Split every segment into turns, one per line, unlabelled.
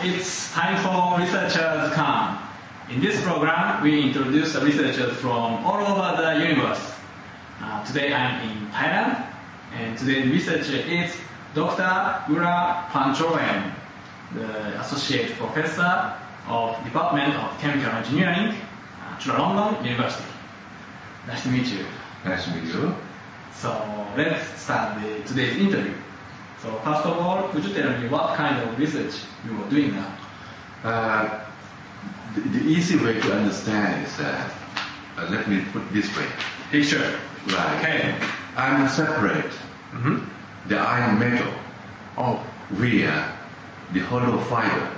It's time for Researchers Come. In this program, we introduce the researchers from all over the universe. Today I'm in Thailand, and today's researcher is Dr. Ura Panchoen, the Associate Professor of Department of Chemical Engineering at London University. Nice to meet you.
Nice to meet you.
So let's start today's interview. So first of all, could you tell me what kind of research you are doing now?
The easy way to understand is let me put this way.
Picture.
Right.
Okay.
I'm separate the iron metal via the hollow fiber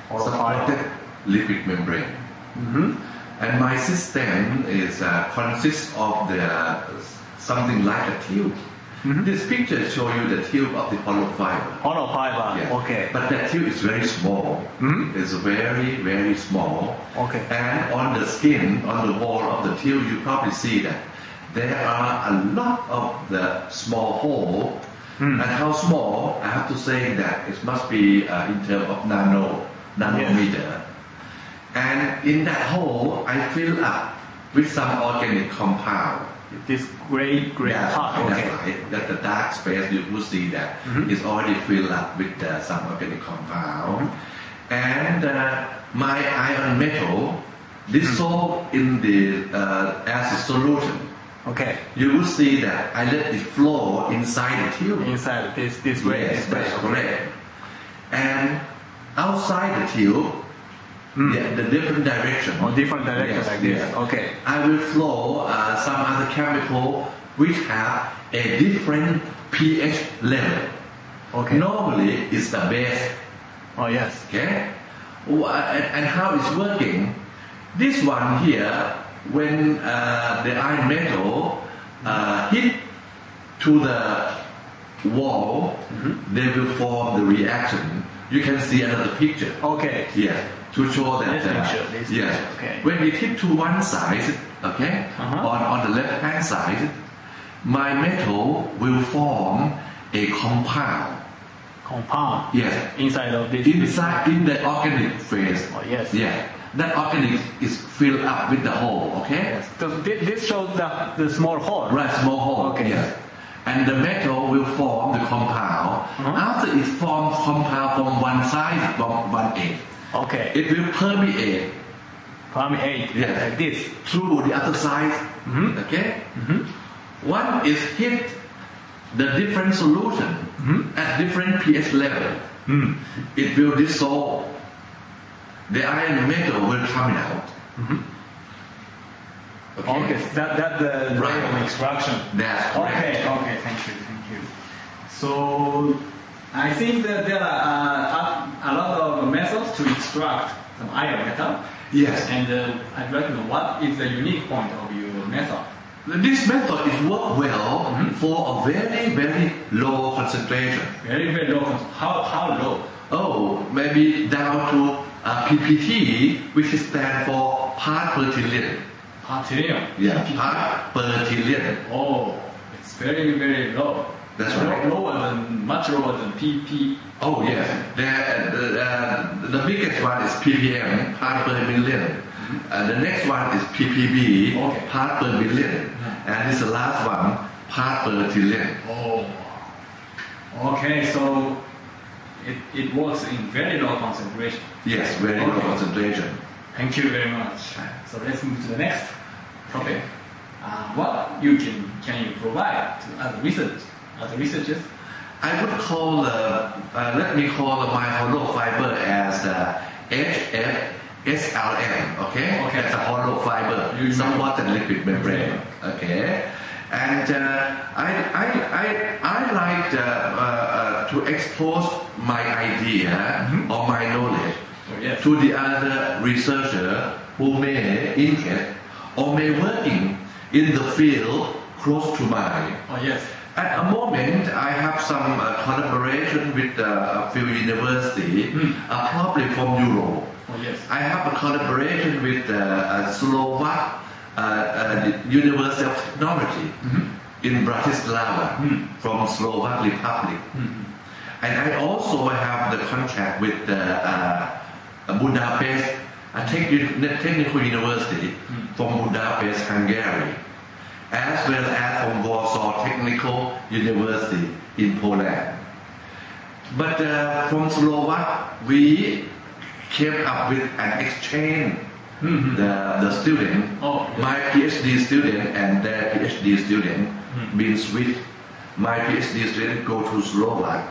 supported lipid membrane. And my system is consists of something like a tube. This picture shows you the tube of the hollow fiber.
Hollow fiber.
Yeah.
Okay.
But that tube is very small. It's very, very small.
Okay.
And on the skin, on the wall of the tube, you probably see that there are a lot of the small hole. And how small? I have to say that it must be in terms of nanometer. Yes. And in that hole, I fill up with some organic compound.
This gray part. Okay.
That's right. That the dark space you will see that is already filled up with some organic compound. And my iron metal dissolved in the as a solution.
Okay.
You will see that I let it flow inside the tube.
Inside this way.
Yes, that's correct. And outside the tube, the different direction.
Different direction like this. Yes. Okay.
I will flow some other chemical which have a different pH level. Okay. Normally, it's the base.
Oh yes.
Okay. And how it's working? This one here, when the iron metal hit to the wall, they will form the reaction. You can see another picture.
Okay.
Yeah. To show that.
This
yes.
picture. Okay.
When it hit to one side, okay, on the left hand side, my metal will form a compound.
Compound.
Yes.
Inside of this.
Inside in the organic phase.
Oh yes.
Yeah. That organic is filled up with the hole. Okay.
Yes. So this shows the small hole.
Right. Small hole.
Okay.
Yes. And the metal will form the compound. After it forms compound from one side, from one end.
Okay.
It will permeate.
Yes. Like this.
Through the other side. Okay. One is hit the different solution at different pH level. It will dissolve. The iron metal will come out.
Okay. That's the rate of extraction.
That's correct.
Okay. Thank you. So I think that there are a lot of methods to extract some iron metal.
Yes.
And I'd like to know what is the unique point of your method.
This method is work well for a very, very low concentration.
Very, very low. How low?
Oh, maybe down to PPT, which stands for part per trillion.
Part trillion?
Yeah, part per trillion.
Oh, it's very, very low.
That's right.
Much lower than PP.
Oh yes, the biggest one is ppm, part per million. The next one is ppb, part per billion. And this is the last one, part per trillion.
Oh, okay. So it works in very low concentration.
Yes, very low concentration.
Thank you very much. So let's move to the next topic. What you can you provide to other researchers? I would
call let me call my hollow fiber as HFSLM. Okay. It's a hollow fiber supported lipid membrane. Okay. And I like to expose my idea or my knowledge to the other researcher who may interest or may working in the field close to mine.
Oh yes.
At the moment, I have some collaboration with a few universities, probably from Europe.
Oh yes.
I have a collaboration with Slovak University of Technology in Bratislava from Slovak Republic. And I also have the contract with Budapest, a technical university from Budapest, Hungary, as well as from Warsaw Technical University in Poland. But from Slovak, we came up with an exchange. The student, my PhD student and their PhD student being switched. My PhD student go to Slovak,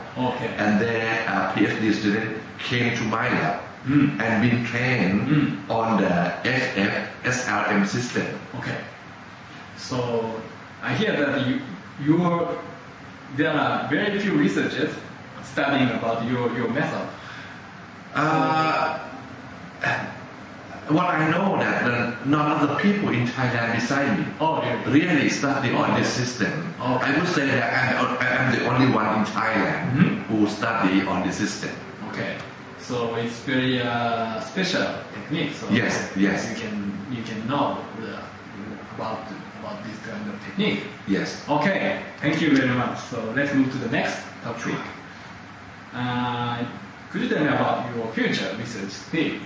and their PhD student came to my lab and been trained on the HFSLM system.
Okay. So I hear that there are very few researchers studying about your method. What
I know that none of the people in Thailand beside me really study on this system. I would say that I'm the only one in Thailand who study on the system.
Okay, so it's very special technique. So
yes.
You can know about this kind of technique.
Yes.
Okay, thank you very much. So let's move to the next topic. Could you tell me about your future research theme?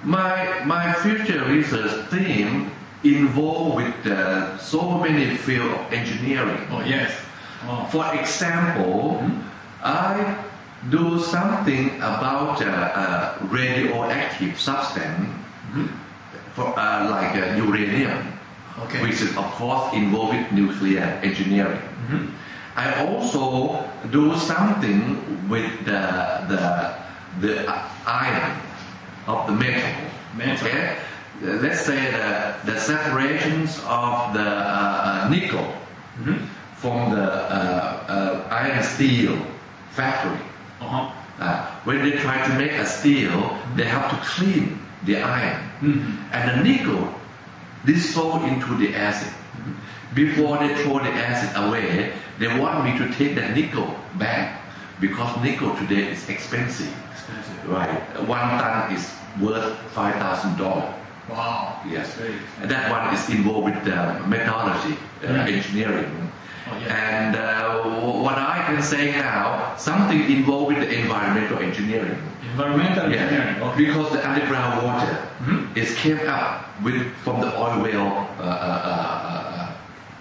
My future research theme involved with so many fields of engineering.
Oh yes.
For example, I do something about radioactive substance, like uranium, which is of course involved with nuclear engineering. I also do something with the iron of the metal. Okay? Let's say the separations of the nickel from the iron steel factory. When they try to make a steel, they have to clean the iron. And the nickel dissolve into the acid. Before they throw the acid away, they want me to take the nickel back because nickel today is expensive. Right. 1 ton is worth $5,000.
Wow.
Yes. And that one is involved with metallurgy, engineering. And what I can say now, something involved with the environmental engineering.
Engineering. Okay.
Because the underground water is came up from the oil well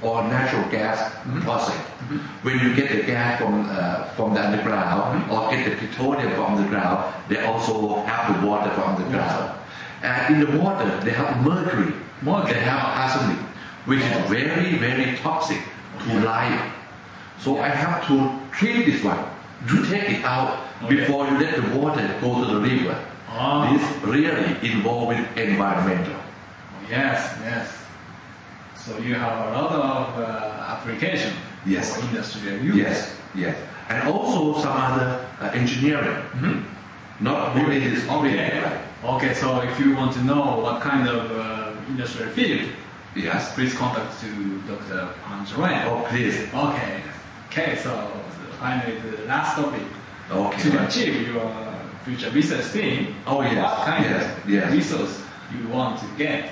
or natural gas process. When you get the gas from the underground or get the petroleum from the ground, they also have the water from the ground. And in the water, they have mercury. They have arsenic, which is very, very toxic to life. So I have to treat this one, to take it out before you let the water go to the river. This really involved with environmental.
Yes. So you have a lot of application for industrial use.
Yes. And also some other engineering. Not only this.
Okay, so if you want to know what kind of industrial field, please contact to Dr. Anjoen.
Oh, please.
Okay, so finally the last topic.
To
achieve your future research theme, what kind of resource you want to get?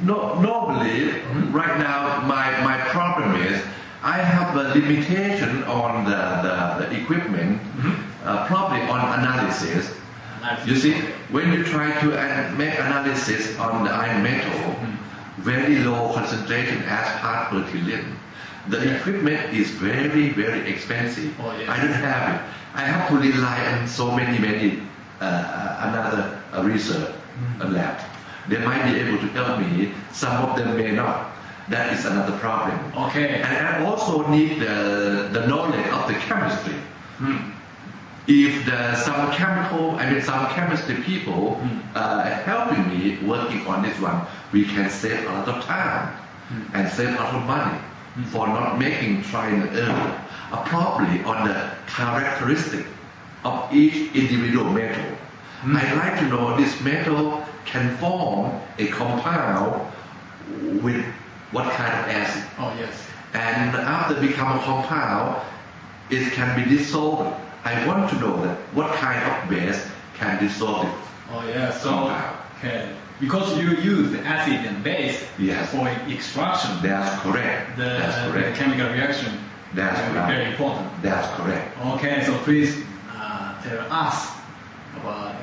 Normally, right now, my problem is I have a limitation on the equipment, probably on analysis. You see, when you try to make analysis on the iron metal, very low concentration as part per trillion, the equipment is very, very expensive. I don't have it. I have to rely on so many another research lab. They might be able to help me. Some of them may not. That is another problem. And I also need the knowledge of the chemistry. If some chemistry people helping me working on this one, we can save a lot of time and save a lot of money for not making trial and error. Probably on the characteristic of each individual metal. I'd like to know this metal can form a compound with what kind of acid. And after become a compound, it can be dissolved. I want to know that what kind of base can dissolve it.
Because you use acid and base for extraction.
That's correct.
The chemical reaction
That's
very,
right.
very important.
That's correct.
Okay, so please tell us about